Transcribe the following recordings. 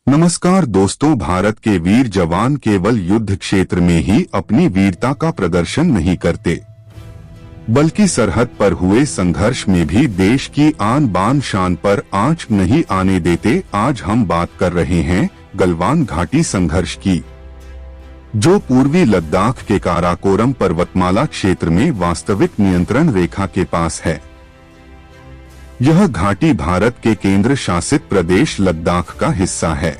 नमस्कार दोस्तों, भारत के वीर जवान केवल युद्ध क्षेत्र में ही अपनी वीरता का प्रदर्शन नहीं करते, बल्कि सरहद पर हुए संघर्ष में भी देश की आन बान शान पर आंच नहीं आने देते। आज हम बात कर रहे हैं गलवान घाटी संघर्ष की, जो पूर्वी लद्दाख के काराकोरम पर्वतमाला क्षेत्र में वास्तविक नियंत्रण रेखा के पास है। यह घाटी भारत के केंद्र शासित प्रदेश लद्दाख का हिस्सा है।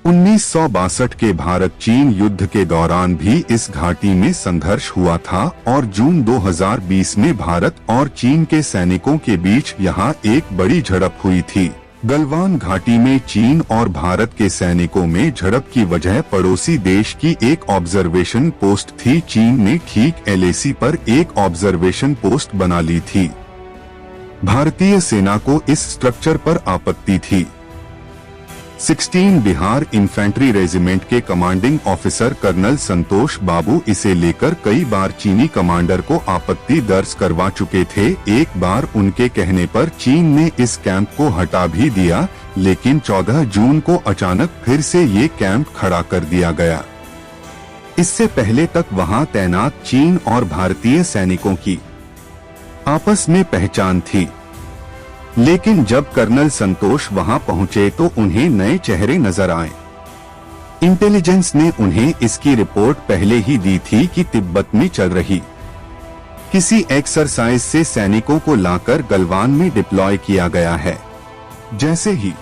1962 के भारत चीन युद्ध के दौरान भी इस घाटी में संघर्ष हुआ था और जून 2020 में भारत और चीन के सैनिकों के बीच यहां एक बड़ी झड़प हुई थी। गलवान घाटी में चीन और भारत के सैनिकों में झड़प की वजह पड़ोसी देश की एक ऑब्जर्वेशन पोस्ट थी। चीन ने ठीक LAC पर एक ऑब्जर्वेशन पोस्ट बना ली थी। भारतीय सेना को इस स्ट्रक्चर पर आपत्ति थी। 16 बिहार इन्फेंट्री रेजिमेंट के कमांडिंग ऑफिसर कर्नल संतोष बाबू इसे लेकर कई बार चीनी कमांडर को आपत्ति दर्ज करवा चुके थे। एक बार उनके कहने पर चीन ने इस कैंप को हटा भी दिया, लेकिन 14 जून को अचानक फिर से ये कैंप खड़ा कर दिया गया। इससे पहले तक वहां तैनात चीन और भारतीय सैनिकों की आपस में पहचान थी, लेकिन जब कर्नल संतोष वहां पहुंचे तो उन्हें नए चेहरे नजर आए। इंटेलिजेंस ने उन्हें इसकी रिपोर्ट पहले ही दी थी कि तिब्बत में चल रही किसी एक्सरसाइज से सैनिकों को लाकर गलवान में डिप्लॉय किया गया है। जैसे ही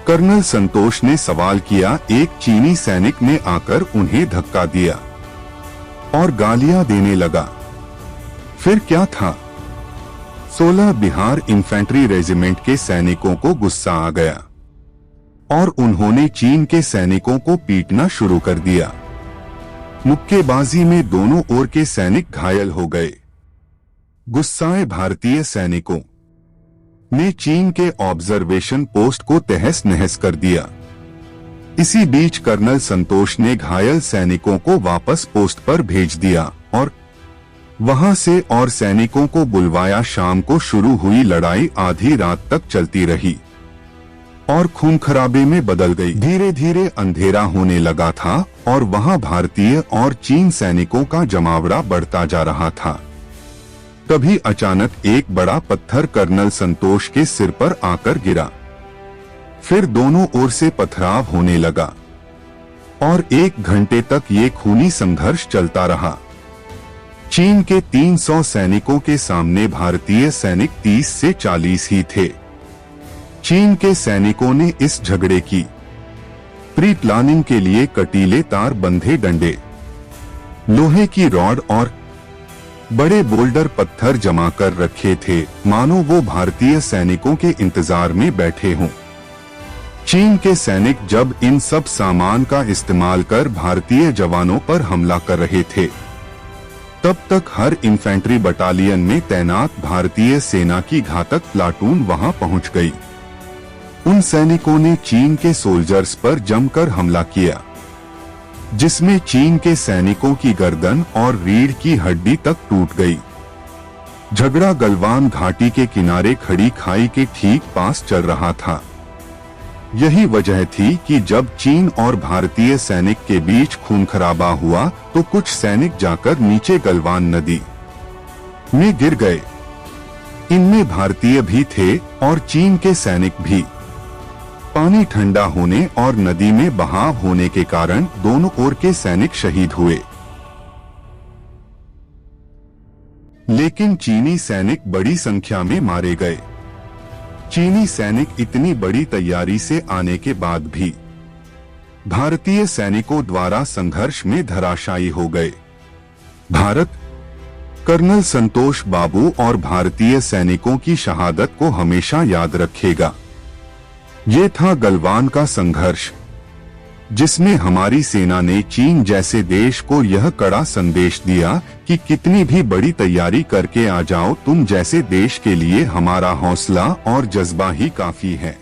कर्नल संतोष ने सवाल किया, एक चीनी सैनिक ने आकर उन्हें धक्का दिया और गालियां देने लगा। फिर क्या था? 16 बिहार इन्फेंट्री रेजिमेंट के सैनिकों को गुस्सा आ गया और उन्होंने चीन के सैनिकों को पीटना शुरू कर दिया। मुक्केबाजी में दोनों ओर के सैनिक घायल हो गए। गुस्साए भारतीय सैनिकों ने चीन के ऑब्जर्वेशन पोस्ट को तहस नहस कर दिया। इसी बीच कर्नल संतोष ने घायल सैनिकों को वापस पोस्ट पर भेज दिया और वहां से और सैनिकों को बुलवाया। शाम को शुरू हुई लड़ाई आधी रात तक चलती रही और खून खराबे में बदल गई। धीरे धीरे अंधेरा होने लगा था और वहां भारतीय और चीन सैनिकों का जमावड़ा बढ़ता जा रहा था। तभी अचानक एक बड़ा पत्थर कर्नल संतोष के सिर पर आकर गिरा। फिर दोनों ओर से पथराव होने लगा और 1 घंटे तक ये खूनी संघर्ष चलता रहा। चीन के 300 सैनिकों के सामने भारतीय सैनिक 30 से 40 ही थे। चीन के सैनिकों ने इस झगड़े की प्री प्लानिंग के लिए कटीले तार बंधे डंडे, लोहे की रॉड और बड़े बोल्डर पत्थर जमा कर रखे थे, मानो वो भारतीय सैनिकों के इंतजार में बैठे हों। चीन के सैनिक जब इन सब सामान का इस्तेमाल कर भारतीय जवानों पर हमला कर रहे थे, तब तक हर इन्फेंट्री बटालियन में तैनात भारतीय सेना की घातक प्लाटून वहां पहुंच गई। उन सैनिकों ने चीन के सोल्जर्स पर जमकर हमला किया, जिसमें चीन के सैनिकों की गर्दन और रीढ़ की हड्डी तक टूट गई। झगड़ा गलवान घाटी के किनारे खड़ी खाई के ठीक पास चल रहा था। यही वजह थी कि जब चीन और भारतीय सैनिक के बीच खून खराबा हुआ तो कुछ सैनिक जाकर नीचे गलवान नदी में गिर गए। इनमें भारतीय भी थे और चीन के सैनिक भी। पानी ठंडा होने और नदी में बहाव होने के कारण दोनों ओर के सैनिक शहीद हुए, लेकिन चीनी सैनिक बड़ी संख्या में मारे गए। चीनी सैनिक इतनी बड़ी तैयारी से आने के बाद भी भारतीय सैनिकों द्वारा संघर्ष में धराशायी हो गए। भारत कर्नल संतोष बाबू और भारतीय सैनिकों की शहादत को हमेशा याद रखेगा। ये था गलवान का संघर्ष, जिसमें हमारी सेना ने चीन जैसे देश को यह कड़ा संदेश दिया कि कितनी भी बड़ी तैयारी करके आ जाओ, तुम जैसे देश के लिए हमारा हौसला और जज्बा ही काफी है।